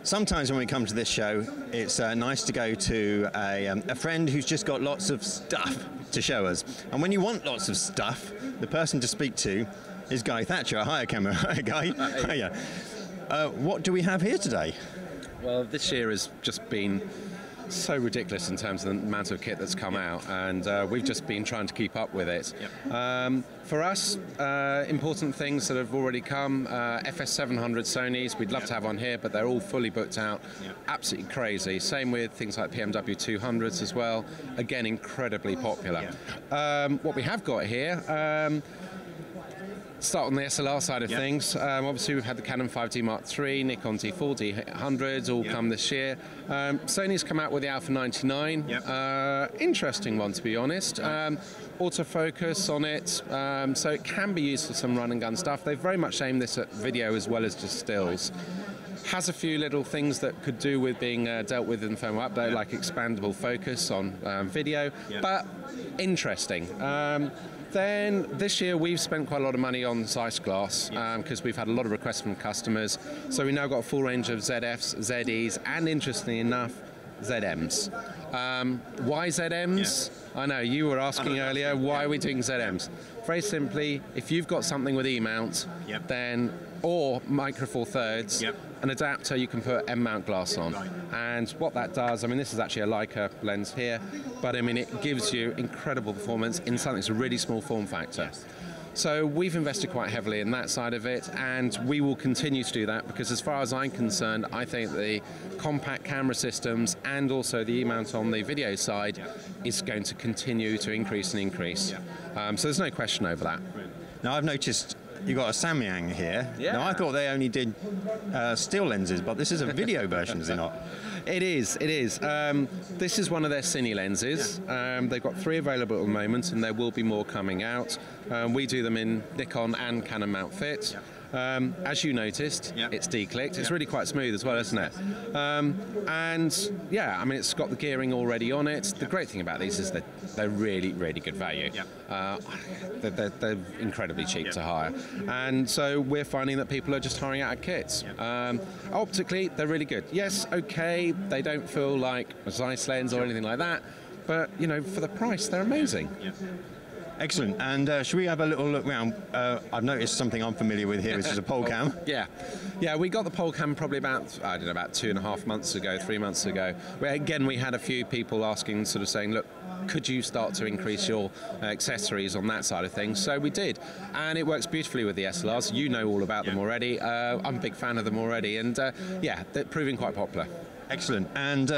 Sometimes when we come to this show, it's nice to go to a friend who's just got lots of stuff to show us. And when you want lots of stuff, the person to speak to is Guy Thatcher. Hi, camera. Hi, Guy. Hi. Hiya. What do we have here today? Well, this year has just been so ridiculous in terms of the amount of kit that's come out, and we've just been trying to keep up with it. For us, important things that have already come, FS700 Sonys, we'd love to have on here, but they're all fully booked out. Absolutely crazy. Same with things like PMW 200s as well. Again, incredibly popular. What we have got here, start on the SLR side of things. Obviously, we've had the Canon 5D Mark III, Nikon D4, D100s all come this year. Sony's come out with the Alpha 99. Interesting one, to be honest. Autofocus on it, so it can be used for some run and gun stuff. They've very much aimed this at video as well as just stills. Has a few little things that could do with being dealt with in firmware update, like expandable focus on video, but interesting. Then this year we've spent quite a lot of money on Zeiss glass because we've had a lot of requests from customers. So we now got a full range of ZFs, ZEs, and interestingly enough, ZMs. Why ZMs? I know you were asking earlier, why are we doing ZMs? Very simply, if you've got something with E-mount, then or Micro Four Thirds, an adapter you can put M-mount glass on. And what that does, I mean, this is actually a Leica lens here, but I mean, it gives you incredible performance in something that's a really small form factor. So we've invested quite heavily in that side of it, and we will continue to do that because as far as I'm concerned, I think the compact camera systems and also the E-mount on the video side is going to continue to increase and increase. So there's no question over that. Now, I've noticed you've got a Samyang here. Now, I thought they only did still lenses, but this is a video version, is it not? It is, it is. This is one of their Cine lenses. They've got 3 available at the moment, and there will be more coming out. We do them in Nikon and Canon mount fit. As you noticed, it's declicked. It's really quite smooth as well, isn't it? And yeah, I mean, it's got the gearing already on it. The great thing about these is that they're really, really good value. They're incredibly cheap to hire. And so we're finding that people are just hiring out of kits. Optically, they're really good. Yes, okay, they don't feel like a Zeiss lens or anything like that, but you know, for the price, they're amazing. Excellent. And should we have a little look round? I've noticed something I'm familiar with here, which is a pole cam. Yeah, we got the pole cam probably about, I don't know, about 2.5 months ago, 3 months ago. Again, we had a few people asking, sort of saying, look, could you start to increase your accessories on that side of things? So we did, and it works beautifully with the SLRs. You know all about them already. I'm a big fan of them already, and yeah, they're proving quite popular. Excellent. And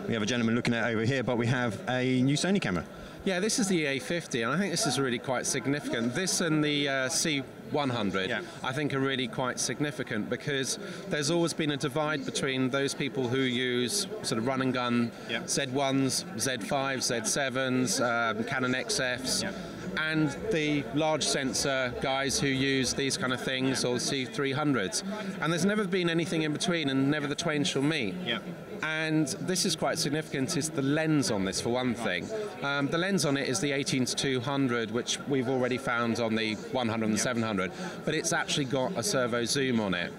we have a gentleman looking at it over here, but we have a new Sony camera. Yeah, this is the EA50, and I think this is really quite significant. This and the C100, I think, are really quite significant because there's always been a divide between those people who use sort of run and gun Z1s, Z5s, Z7s, Canon XFs, and the large sensor guys who use these kind of things, or C300s. And there's never been anything in between, and never the twain shall meet. And this is quite significant, is the lens on this, for one thing. The lens on it is the 18-200, which we've already found on the 100 and 700, but it's actually got a servo zoom on it.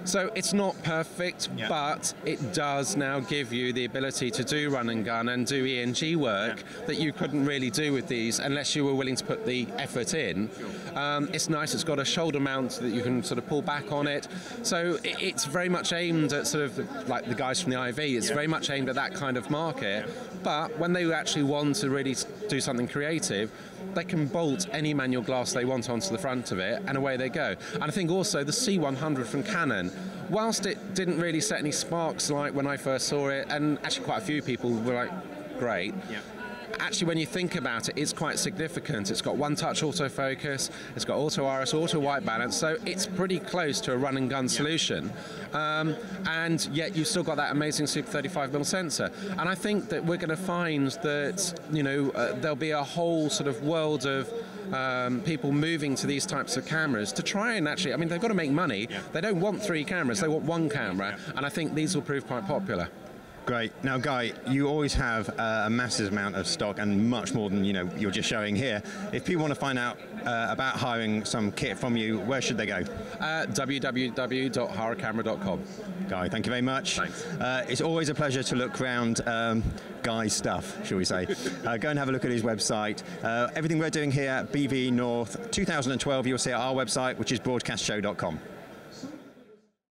So it's not perfect, but it does now give you the ability to do run and gun and do ENG work that you couldn't really do with these unless you were willing to put the effort in. It's nice, it's got a shoulder mount that you can sort of pull back on it. So it's very much aimed at sort of like the guys from the IV, it's very much aimed at that kind of market. But when they actually want to really do something creative, they can bolt any manual glass they want onto the front of it, and away they go. And I think also the C100 from Canon, whilst it didn't really set any sparks like when I first saw it, and actually quite a few people were like, great. Actually, when you think about it, it's quite significant. It's got one-touch autofocus, it's got auto iris, auto white balance, so it's pretty close to a run and gun solution. And yet you've still got that amazing Super 35mm sensor. And I think that we're going to find that, you know, there'll be a whole sort of world of people moving to these types of cameras to try and actually, I mean, they've got to make money. They don't want 3 cameras, they want 1 camera, and I think these will prove quite popular. Great. Now, Guy, you always have a massive amount of stock and much more than you're just showing here. If people want to find out about hiring some kit from you, where should they go? www.haracamera.com. Guy, thank you very much. Thanks. It's always a pleasure to look around Guy's stuff, shall we say. Go and have a look at his website. Everything we're doing here at BV North 2012, you'll see at our website, which is broadcastshow.com.